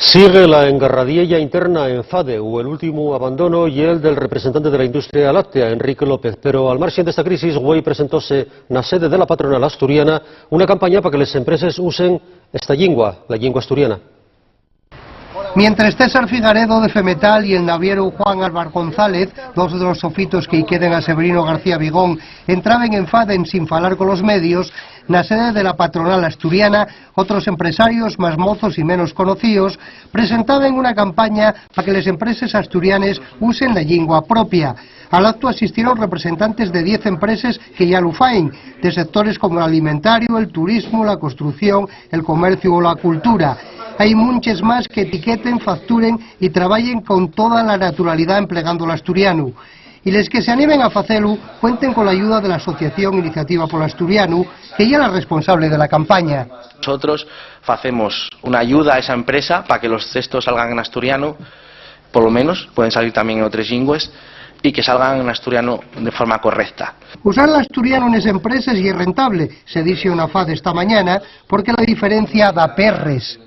Sigue la engarradilla interna en FADEU, el último abandono y el del representante de la industria láctea, Enrique López. Pero al margen de esta crisis, hoy presentóse na sede de la patronal asturiana una campaña para que las empresas usen esta lingua, la lingua asturiana. Mientras César Figaredo de Femetal y el naviero Juan Álvar González, dos de los sofitos que queden a Severino García Vigón, entraban en FADEM sin falar con los medios, na sede de la patronal asturiana, otros empresarios más mozos y menos conocidos presentaban una campaña para que las empresas asturianas usen la lingua propia. Al acto asistieron representantes de 10 empresas que ya lo faen, de sectores como el alimentario, el turismo, la construcción, el comercio o la cultura. Hay muchas más que etiqueten, facturen y trabajen con toda la naturalidad empleando el asturiano. Y les que se animen a facelo cuenten con la ayuda de la Asociación Iniciativa por el Asturiano, que ya es la responsable de la campaña. Nosotros hacemos una ayuda a esa empresa para que los textos salgan en asturiano, por lo menos, pueden salir también en otras lingües, y que salgan en asturiano de forma correcta. Usar el asturiano en esas empresas y es rentable, se dice una FAD esta mañana, porque la diferencia da perres.